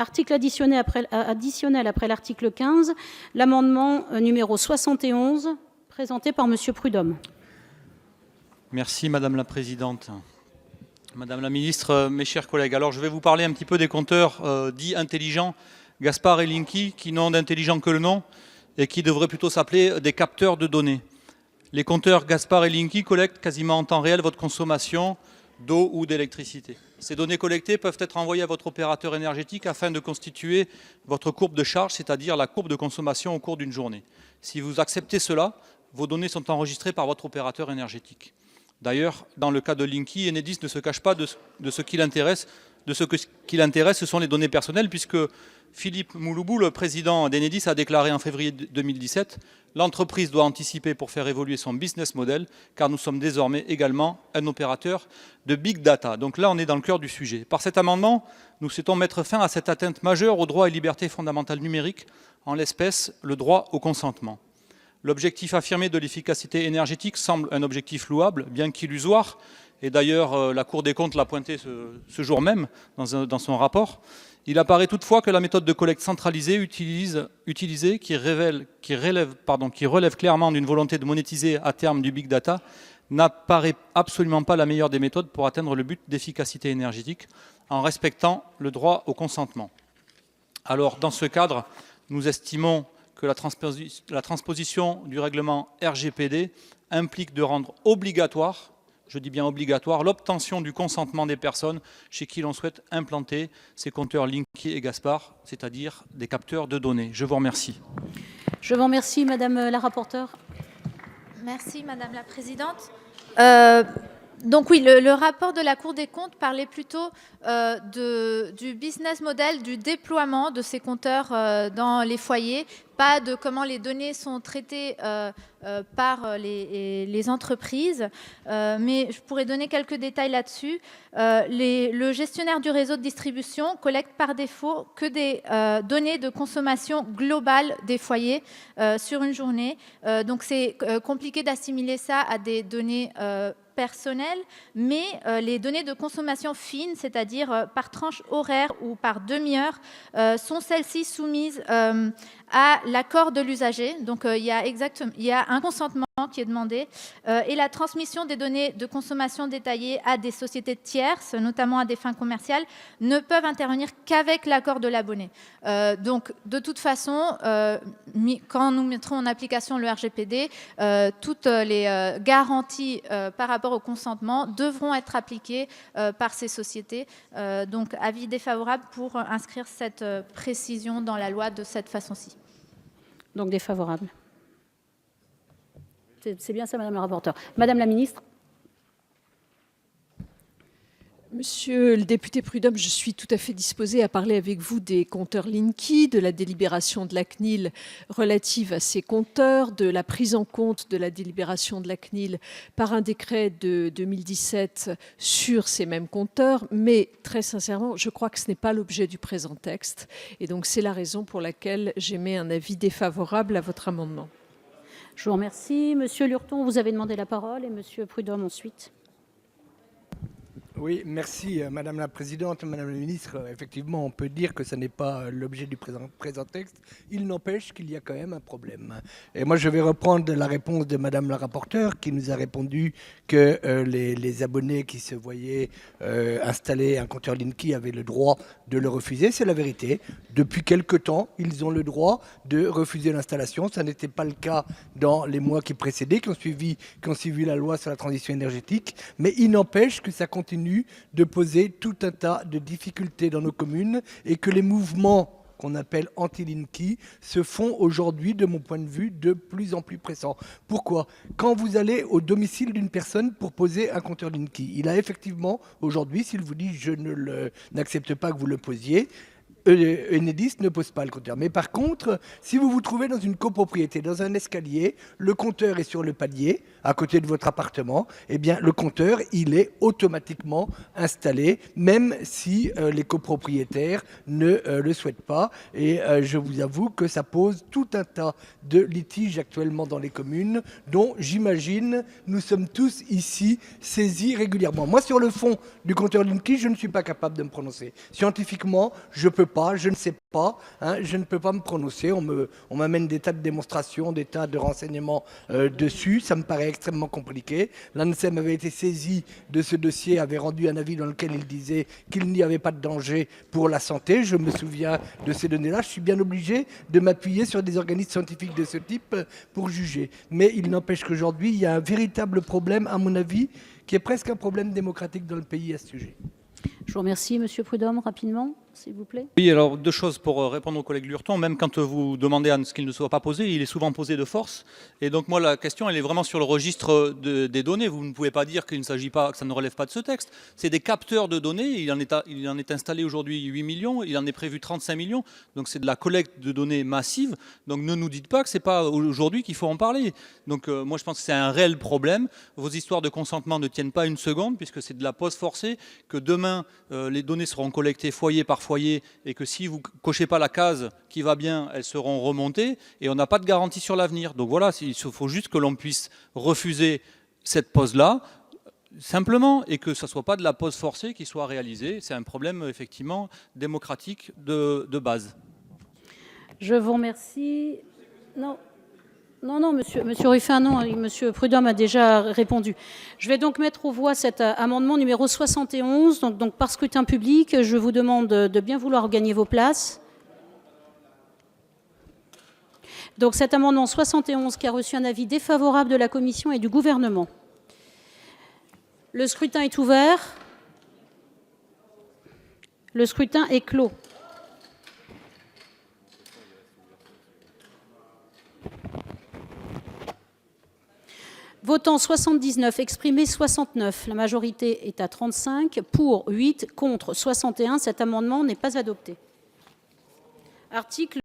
Article additionnel après l'article 15, l'amendement numéro 71, présenté par Monsieur Prudhomme. Merci Madame la Présidente. Madame la Ministre, mes chers collègues, alors je vais vous parler un petit peu des compteurs dits intelligents, Gaspard et Linky, qui n'ont d'intelligent que le nom et qui devraient plutôt s'appeler des capteurs de données. Les compteurs Gaspard et Linky collectent quasiment en temps réel votre consommation d'eau ou d'électricité. Ces données collectées peuvent être envoyées à votre opérateur énergétique afin de constituer votre courbe de charge, c'est-à-dire la courbe de consommation au cours d'une journée. Si vous acceptez cela, vos données sont enregistrées par votre opérateur énergétique. D'ailleurs, dans le cas de Linky, Enedis ne se cache pas de ce qui l'intéresse. Ce qui l'intéresse, ce sont les données personnelles, puisque Philippe Mouloubou, le président d'Enedis, a déclaré en février 2017 « L'entreprise doit anticiper pour faire évoluer son business model, car nous sommes désormais également un opérateur de big data ». Donc là, on est dans le cœur du sujet. Par cet amendement, nous souhaitons mettre fin à cette atteinte majeure aux droits et libertés fondamentales numériques, en l'espèce le droit au consentement. L'objectif affirmé de l'efficacité énergétique semble un objectif louable, bien qu'illusoire, et d'ailleurs la Cour des comptes l'a pointé ce jour même dans son rapport. Il apparaît toutefois que la méthode de collecte centralisée utilisée, qui relève clairement d'une volonté de monétiser à terme du big data, n'apparaît absolument pas la meilleure des méthodes pour atteindre le but d'efficacité énergétique en respectant le droit au consentement. Alors, dans ce cadre, nous estimons que la transposition du règlement RGPD implique de rendre obligatoire, je dis bien obligatoire, l'obtention du consentement des personnes chez qui l'on souhaite implanter ces compteurs Linky et Gaspard, c'est-à-dire des capteurs de données. Je vous remercie. Je vous remercie, Madame la rapporteure. Merci, Madame la Présidente. Donc oui, le rapport de la Cour des comptes parlait plutôt du business model, du déploiement de ces compteurs dans les foyers, pas de comment les données sont traitées par les entreprises. Mais je pourrais donner quelques détails là-dessus. Le gestionnaire du réseau de distribution collecte par défaut que des données de consommation globale des foyers sur une journée. Donc c'est compliqué d'assimiler ça à des données personnelles, mais les données de consommation fine, c'est-à-dire par tranche horaire ou par demi-heure, sont celles-ci soumises à l'accord de l'usager. Donc il y a un consentement qui est demandé et la transmission des données de consommation détaillées à des sociétés tierces, notamment à des fins commerciales, ne peuvent intervenir qu'avec l'accord de l'abonné. Donc de toute façon, quand nous mettrons en application le RGPD, toutes les garanties par rapport au consentement devront être appliquées par ces sociétés. Donc avis défavorable pour inscrire cette précision dans la loi de cette façon-ci. Donc défavorable. C'est bien ça, Madame la rapporteure. Madame la Ministre. Monsieur le député Prudhomme, je suis tout à fait disposée à parler avec vous des compteurs Linky, de la délibération de la CNIL relative à ces compteurs, de la prise en compte de la délibération de la CNIL par un décret de 2017 sur ces mêmes compteurs, mais très sincèrement, je crois que ce n'est pas l'objet du présent texte, et donc c'est la raison pour laquelle j'émets un avis défavorable à votre amendement. Je vous remercie. Monsieur Lurton, vous avez demandé la parole, et Monsieur Prudhomme ensuite. Oui, merci Madame la Présidente, Madame la Ministre. Effectivement, on peut dire que ce n'est pas l'objet du présent texte. Il n'empêche qu'il y a quand même un problème. Et moi, je vais reprendre la réponse de Madame la rapporteure qui nous a répondu que les abonnés qui se voyaient installer un compteur Linky avaient le droit de le refuser. C'est la vérité. Depuis quelque temps, ils ont le droit de refuser l'installation. Ça n'était pas le cas dans les mois qui précédaient, qui ont suivi la loi sur la transition énergétique. Mais il n'empêche que ça continue de poser tout un tas de difficultés dans nos communes et que les mouvements qu'on appelle anti-Linky se font aujourd'hui, de mon point de vue, de plus en plus pressants. Pourquoi ? Quand vous allez au domicile d'une personne pour poser un compteur Linky, il a effectivement, aujourd'hui, s'il vous dit « je n'accepte pas que vous le posiez », Enedis ne pose pas le compteur. Mais par contre, si vous vous trouvez dans une copropriété, dans un escalier, le compteur est sur le palier, à côté de votre appartement, eh bien le compteur, il est automatiquement installé, même si les copropriétaires ne le souhaitent pas. Et je vous avoue que ça pose tout un tas de litiges actuellement dans les communes, dont j'imagine nous sommes tous ici saisis régulièrement. Moi, sur le fond du compteur Linky, je ne suis pas capable de me prononcer. Scientifiquement, je ne peux pas, je ne sais pas, hein, je ne peux pas me prononcer. On m'amène des tas de démonstrations, des tas de renseignements dessus. Ça me paraît extrêmement compliqué. L'ANSEM avait été saisie de ce dossier, avait rendu un avis dans lequel il disait qu'il n'y avait pas de danger pour la santé. Je me souviens de ces données-là. Je suis bien obligé de m'appuyer sur des organismes scientifiques de ce type pour juger. Mais il n'empêche qu'aujourd'hui, il y a un véritable problème, à mon avis, qui est presque un problème démocratique dans le pays à ce sujet. Je vous remercie, Monsieur Prudhomme, rapidement, s'il vous plaît. Oui, alors 2 choses pour répondre au collègue Lurton. Même quand vous demandez à ce qu'il ne soit pas posé, il est souvent posé de force. Et donc moi, la question, elle est vraiment sur le registre des données. Vous ne pouvez pas dire qu'il ne s'agit pas, que ça ne relève pas de ce texte. C'est des capteurs de données. Il en est installé aujourd'hui 8 millions. Il en est prévu 35 millions. Donc c'est de la collecte de données massive. Donc ne nous dites pas que c'est pas aujourd'hui qu'il faut en parler. Donc moi, je pense que c'est un réel problème. Vos histoires de consentement ne tiennent pas une seconde, puisque c'est de la pose forcée, que demain, les données seront collectées foyer par foyer et que si vous ne cochez pas la case qui va bien, elles seront remontées et on n'a pas de garantie sur l'avenir. Donc voilà, il faut juste que l'on puisse refuser cette pose-là, simplement, et que ce ne soit pas de la pose forcée qui soit réalisée. C'est un problème effectivement démocratique de base. Je vous remercie. Non, monsieur Ruffin, non, monsieur Prudhomme a déjà répondu. Je vais donc mettre aux voix cet amendement numéro 71, donc par scrutin public. Je vous demande de bien vouloir gagner vos places. Donc cet amendement 71 qui a reçu un avis défavorable de la Commission et du Gouvernement. Le scrutin est ouvert. Le scrutin est clos. Votant 79, exprimé 69. La majorité est à 35, pour 8, contre 61. Cet amendement n'est pas adopté. Article